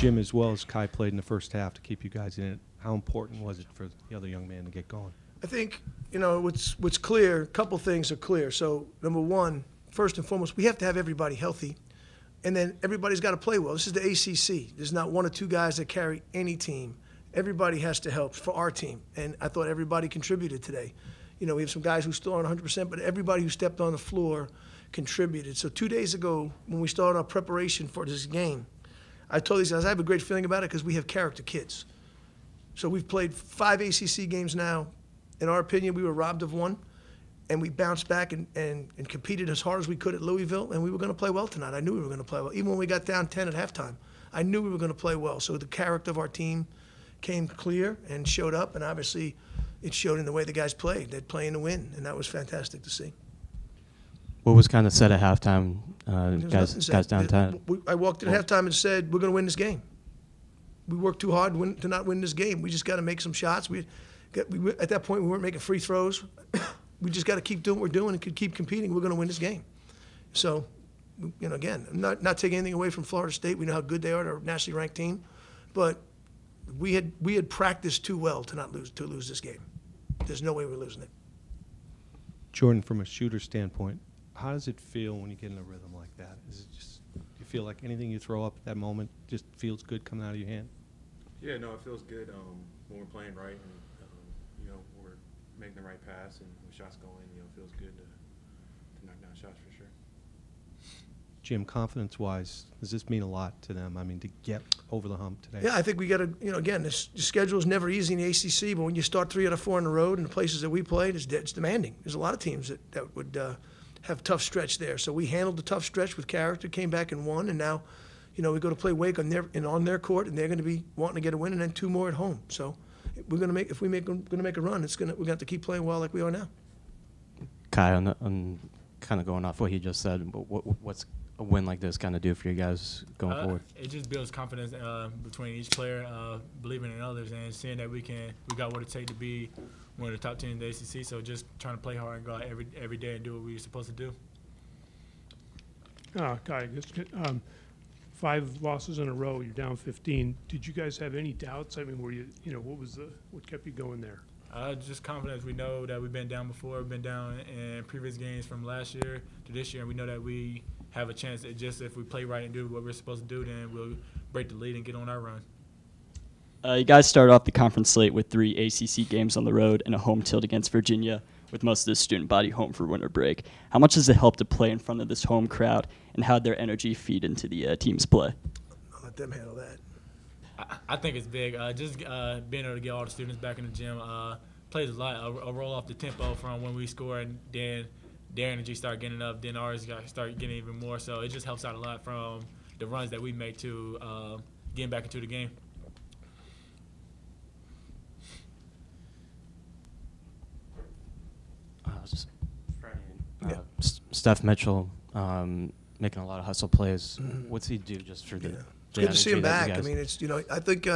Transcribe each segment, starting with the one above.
Jim, as well as Kai played in the first half to keep you guys in it, how important was it for the other young man to get going? I think, what's clear, a couple things are clear. So, number one, first and foremost, we have to have everybody healthy, and then everybody's got to play well. This is the ACC. There's not one or two guys that carry any team. Everybody has to help for our team, and I thought everybody contributed today. We have some guys who still aren't 100%, but everybody who stepped on the floor contributed. So 2 days ago, when we started our preparation for this game, I told these guys I have a great feeling about it because we have character kids. So we've played 5 ACC games now. In our opinion, we were robbed of one, and we bounced back and competed as hard as we could at Louisville, and we were going to play well tonight. I knew we were going to play well. Even when we got down 10 at halftime, I knew we were going to play well. So the character of our team came clear and showed up, and obviously it showed in the way the guys played. They're playing to win, and that was fantastic to see. What was kind of said at halftime, guys down 10? I walked in at halftime and said, we're going to win this game. We worked too hard to not win this game. We just got to make some shots. At that point, we weren't making free throws. We just got to keep doing what we're doing and keep competing. We're going to win this game. So, again, I'm not taking anything away from Florida State. We know how good they are. They're a nationally ranked team. But we had practiced too well to lose this game. There's no way we're losing it. Jordan, from a shooter standpoint, how does it feel when you get in a rhythm like that? Is it just, do you feel like anything you throw up at that moment just feels good coming out of your hand? Yeah, no, it feels good when we're playing right and we're making the right pass and the shots going. It feels good to knock down shots for sure. Jim, confidence-wise, does this mean a lot to them? I mean, to get over the hump today? Yeah, I think we got to, again, the schedule is never easy in the ACC, but when you start 3 out of 4 on the road in the places that we played, it's demanding. There's a lot of teams that would have tough stretch there. So we handled the tough stretch with character, came back and won, and now, we go to play Wake on their court, and they're going to be wanting to get a win, and then 2 more at home. So we're going to make a run. We're going to have to keep playing well like we are now. Kai, on kind of going off what he just said, what's a win like this kind of do for you guys going forward? It just builds confidence between each player, believing in others, and seeing that we got what it takes to be one of the top teams in the ACC. So just trying to play hard and go out every day and do what we're supposed to do. Kai, 5 losses in a row. You're down 15. Did you guys have any doubts? I mean, were you, what kept you going there? Just confidence. We know that we've been down before. We've been down in previous games from last year to this year, and we know that we have a chance. If we play right and do what we're supposed to do, then we'll break the lead and get on our run. You guys started off the conference slate with 3 ACC games on the road and a home tilt against Virginia, with most of the student body home for winter break. How much does it help to play in front of this home crowd, and how did their energy feed into the team's play? I'll let them handle that. I think it's big. Just being able to get all the students back in the gym plays a lot. A roll off the tempo from when we score, and then their energy start getting up, then ours start getting even more. So it just helps out a lot from the runs that we make to getting back into the game. Steph Mitchell making a lot of hustle plays. What's he do just for the? Yeah. It's good to see him back. I mean, I think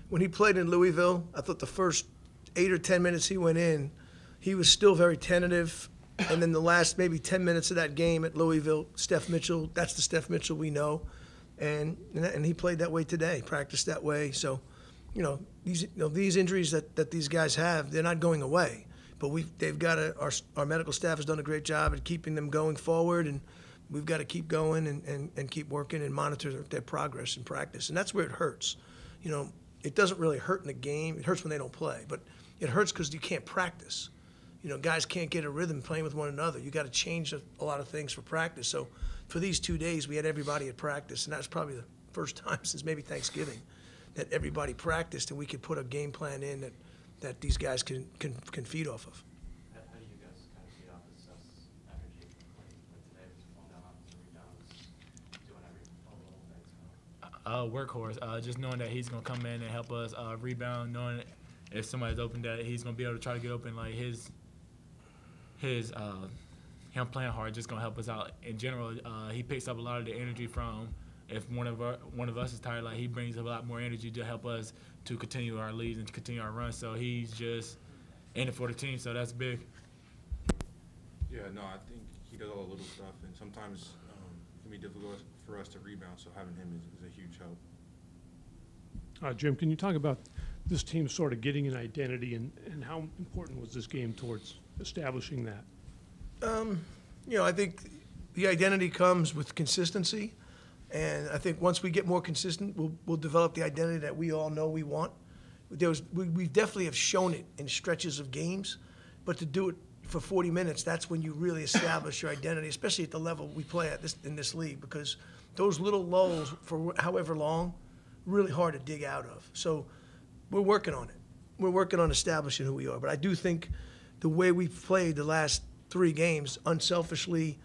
when he played in Louisville, I thought the first 8 or 10 minutes he went in, he was still very tentative. And then the last maybe 10 minutes of that game at Louisville, Steph Mitchell, that's the Steph Mitchell we know. And he played that way today, practiced that way. So, these injuries that these guys have, they're not going away. But they've got our medical staff has done a great job at keeping them going forward, and we've got to keep going and keep working and monitor their progress in practice. And that's where it hurts. It doesn't really hurt in the game. It hurts when they don't play, but it hurts because you can't practice. Guys can't get a rhythm playing with one another. You got to change a lot of things for practice. So for these 2 days, we had everybody at practice, and that's probably the first time since maybe Thanksgiving that everybody practiced, and we could put a game plan in that these guys can feed off of. How do you guys kind of feed off this energy? Like today, was falling down on the rebounds, doing all the things. Workhorse, just knowing that he's going to come in and help us rebound, knowing if somebody's open that he's going to be able to try to get open. Like him playing hard just going to help us out. In general, he picks up a lot of the energy from if one of us is tired, like he brings a lot more energy to help us to continue our leads and to continue our run. So he's just in it for the team, so that's big. Yeah, no, I think he does all the little stuff, and sometimes it can be difficult for us to rebound, so having him is a huge help. Jim, can you talk about this team sort of getting an identity, and how important was this game towards establishing that? I think the identity comes with consistency, and I think once we get more consistent, we'll develop the identity that we all know we want. We definitely have shown it in stretches of games, but to do it for 40 minutes, that's when you really establish your identity, especially at the level we play at in this league, because those little lulls for however long, really hard to dig out of. So we're working on it. We're working on establishing who we are. But I do think the way we've played the last 3 games, unselfishly,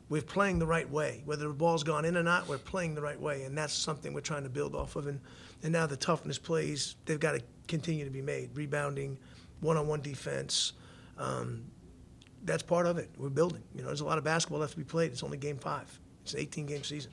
we're playing the right way. Whether the ball's gone in or not, we're playing the right way, and that's something we're trying to build off of. And now the toughness plays, they've got to continue to be made. Rebounding, one-on-one defense, that's part of it. We're building. There's a lot of basketball left to be played. It's only game 5. It's an 18-game season.